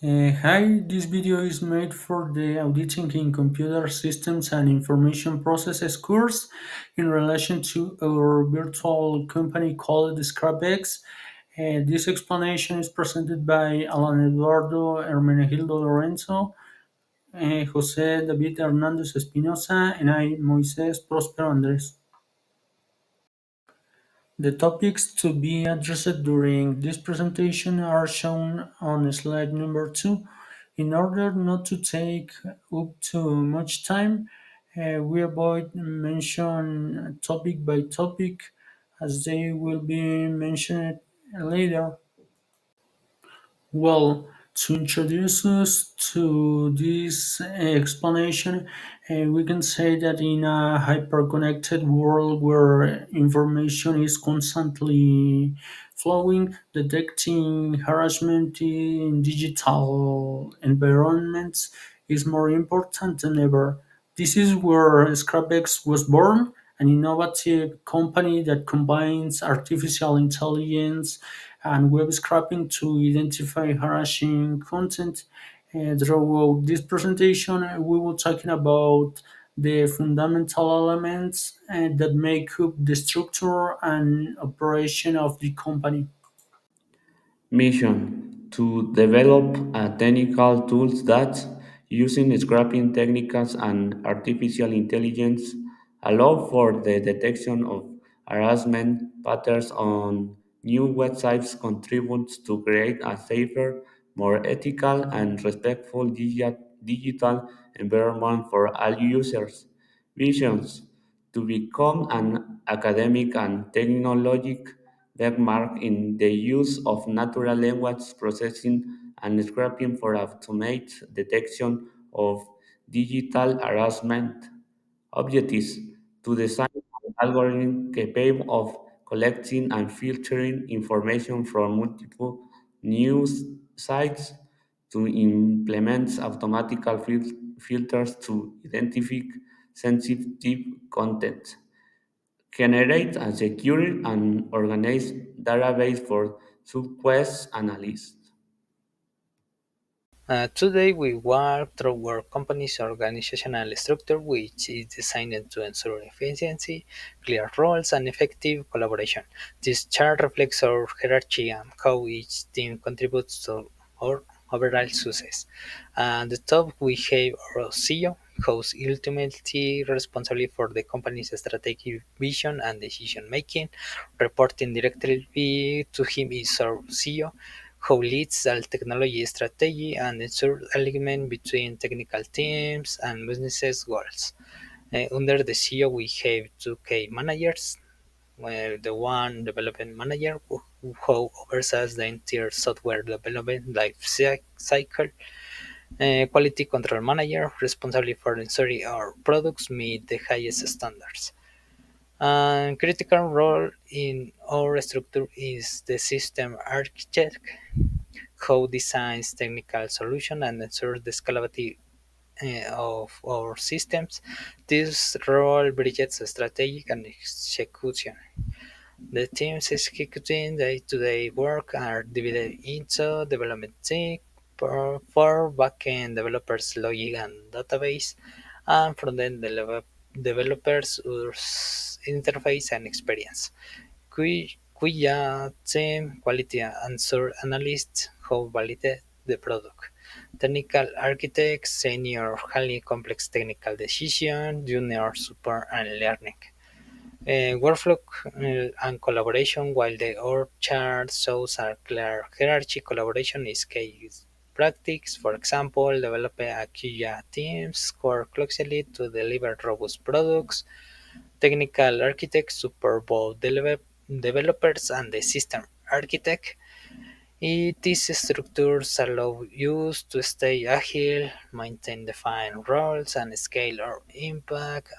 Hi, this video is made for the Auditing in Computer Systems and Information Processes course in relation to our virtual company called ScrapX. This explanation is presented by Eduardo, Hermenegildo, Lorenzo, José, David, Hernández, Espinoza, and I, Moises, Próspero, Andrés. The topics to be addressed during this presentation are shown on slide number 2. In order not to take up too much time, we avoid mention topic by topic as they will be mentioned later. Well, to introduce us to this explanation, we can say that in a hyper-connected world where information is constantly flowing, detecting harassment in digital environments is more important than ever. This is where ScrapX was born, an innovative company that combines artificial intelligence and web scraping to identify harassing content. Throughout this presentation, we will talking about the fundamental elements that make up the structure and operation of the company. Mission: to develop technical tools that, using scrapping techniques and artificial intelligence, allow for the detection of harassment patterns on new websites contributes to create a safer, more ethical and respectful digital environment for all users. Visions: to become an academic and technologic benchmark in the use of natural language processing and scraping for automate detection of digital harassment. Objectives: to design an algorithm capable of collecting and filtering information from multiple news sites, to implement automatic filters to identify sensitive content, generate and secure and organize database for sub-quest analysis. Today, we walk through our company's organizational structure, which is designed to ensure efficiency, clear roles, and effective collaboration. This chart reflects our hierarchy and how each team contributes to our overall success. At the top, we have our CEO, who's ultimately responsible for the company's strategic vision and decision making. Reporting directly to him is our CEO, who leads the technology strategy and ensures alignment between technical teams and business goals. Under the CEO, we have two key managers. The one development manager who oversees the entire software development life cycle. Quality control manager responsible for ensuring our products meet the highest standards. And critical role in our structure is the system architect who designs technical solutions and ensures the scalability of our systems. This role bridges strategic and execution. The teams executing day-to-day work are divided into development team for backend developers logic and database, and front-end developers whose interface and experience. Kuya team quality answer analysts who validate the product. Technical architects, senior highly complex technical decision, junior support and learning. Workflow and collaboration, while the org chart shows a clear hierarchy, collaboration is key practice. For example, develop a QA teams work closely to deliver robust products. Technical architects support both developers and the system architect. These structures allow you to stay agile, maintain defined roles, and scale our impact.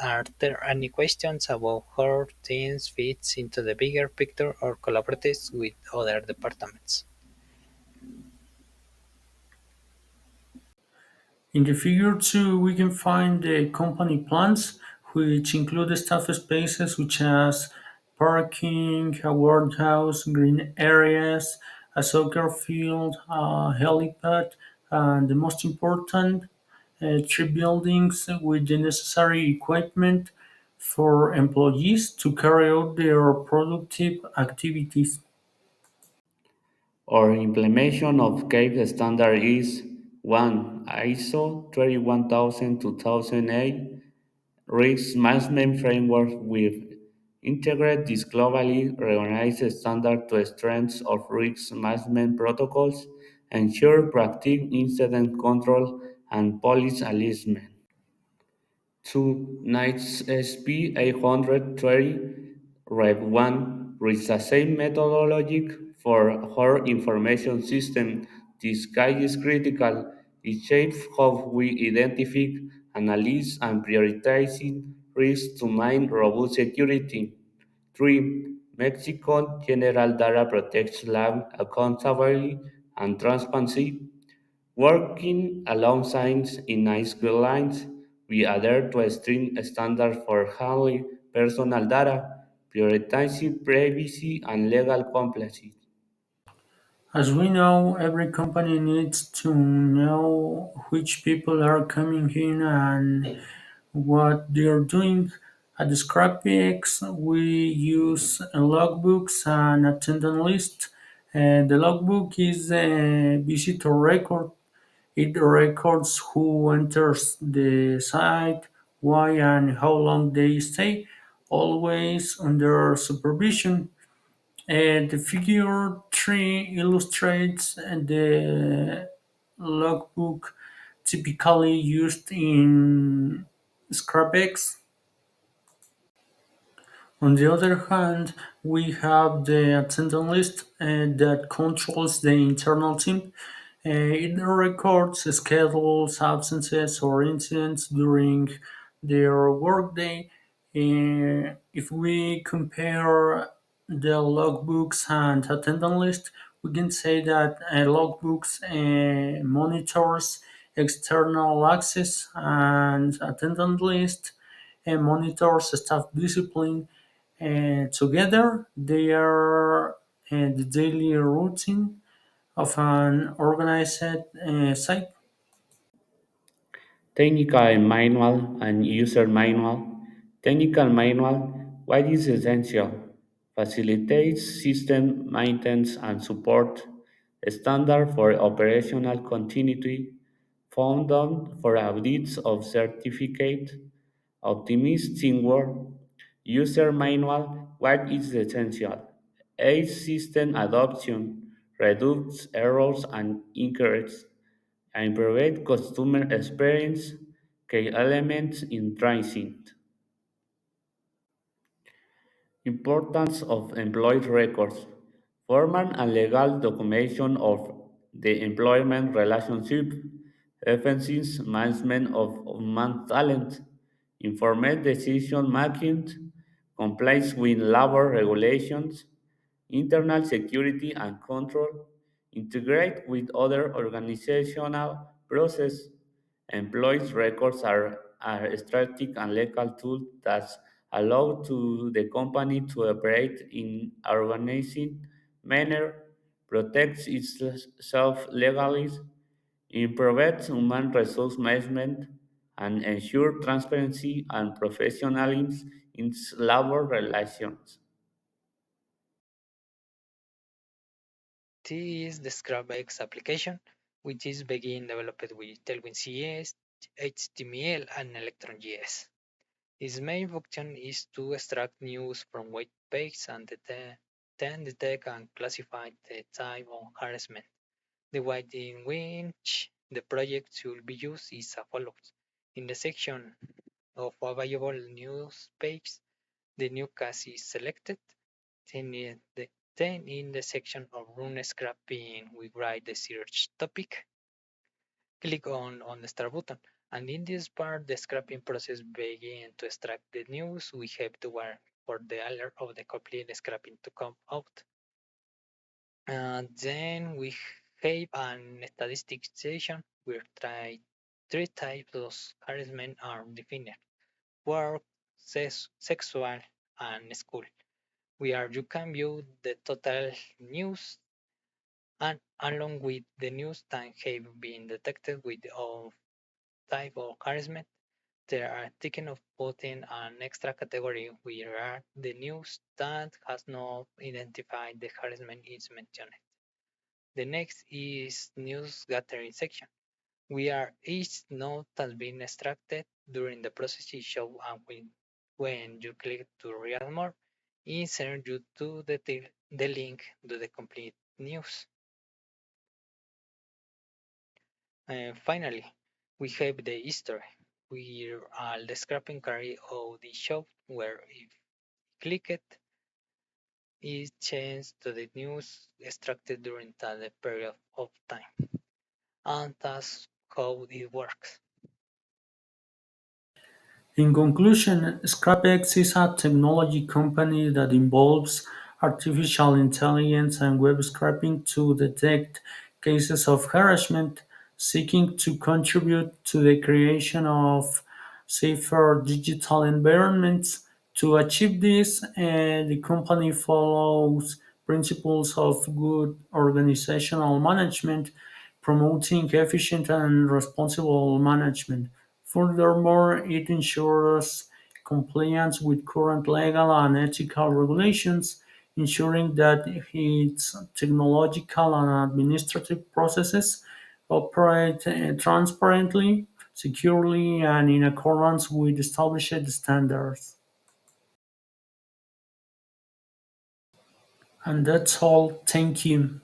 Are there any questions about how teams fits into the bigger picture or collaborates with other departments? In the figure 2, we can find the company plans, which include staff spaces such as parking, a warehouse, green areas, a soccer field, a helipad, and the most important, three buildings with the necessary equipment for employees to carry out their productive activities. Our implementation of CAPE standard is 1. ISO 31000-2008 risk management framework with integrate this globally recognized standard to strengths of risk management protocols, ensure proactive incident control and policy alignment. 2. Knights SP 830 Rev 1 reads the same methodology for our information system. This guide is critical. It shapes how we identify, analyze, and prioritize risks to maintain robust security. 3. Mexico General Data Protects Lab accountability and transparency. Working alongside in nice guidelines, we adhere to a strict standard for handling personal data, prioritizing privacy and legal compliance. As we know, every company needs to know which people are coming in and what they are doing. At the ScrapX, we use logbooks and attendance list. And the logbook is a visitor record. It records who enters the site, why and how long they stay, always under supervision. The figure 3 illustrates the logbook typically used in ScrapX. On the other hand, we have the attendance list that controls the internal team. It records schedules, absences, or incidents during their workday. If we compare the logbooks and attendance list, we can say that logbooks monitors external access and attendance list monitors staff discipline. Together, they are the daily routine of an organized site. Technical manual and user manual. Technical manual, what is essential? Facilitates system maintenance and support, standard for operational continuity, found for audits of certificate, optimist teamwork, user manual, what is essential? Aids system adoption, reduce errors and incorrects, and improve customer experience, key elements in transit. Importance of employee records. Formal and legal documentation of the employment relationship, efficiency management of man talent, informed decision making, compliance with labor regulations, internal security and control, integrate with other organizational processes. Employees' records are a strategic and legal tool that allow to the company to operate in organizing manner, protects itself legally, improves human resource management, and ensure transparency and professionalism in labor relations. This is the ScrapX application, which is being developed with Tailwind CS, HTML, and Electron.js. Its main function is to extract news from web pages and then detect and classify the type of harassment. The way in which the project should be used is as follows. In the section of available news pages, the newscast is selected. Then in the section of run scrapping, we write the search topic. Click on the start button. And in this part, the scrapping process begins to extract the news. We have to wait for the alert of the complete scrapping to come out. And then we have an statistics section where three types of harassment are defined: work, sexual, and school. Where you can view the total news and along with the news that have been detected with of type of harassment, they are thinking of putting an extra category where the news that has not identified the harassment is mentioned. The next is news gathering section, where each note has been extracted during the process is shown and when you click to read more, insert you to the link to the complete news. And finally, we have the history, where all the scrapping carry out the show, where if click it, it changes to the news extracted during that period of time. And that's how it works. In conclusion, ScrapX is a technology company that involves artificial intelligence and web scraping to detect cases of harassment, seeking to contribute to the creation of safer digital environments. To achieve this, the company follows principles of good organizational management, promoting efficient and responsible management. Furthermore, it ensures compliance with current legal and ethical regulations, ensuring that its technological and administrative processes operate transparently, securely, and in accordance with established standards. And that's all. Thank you.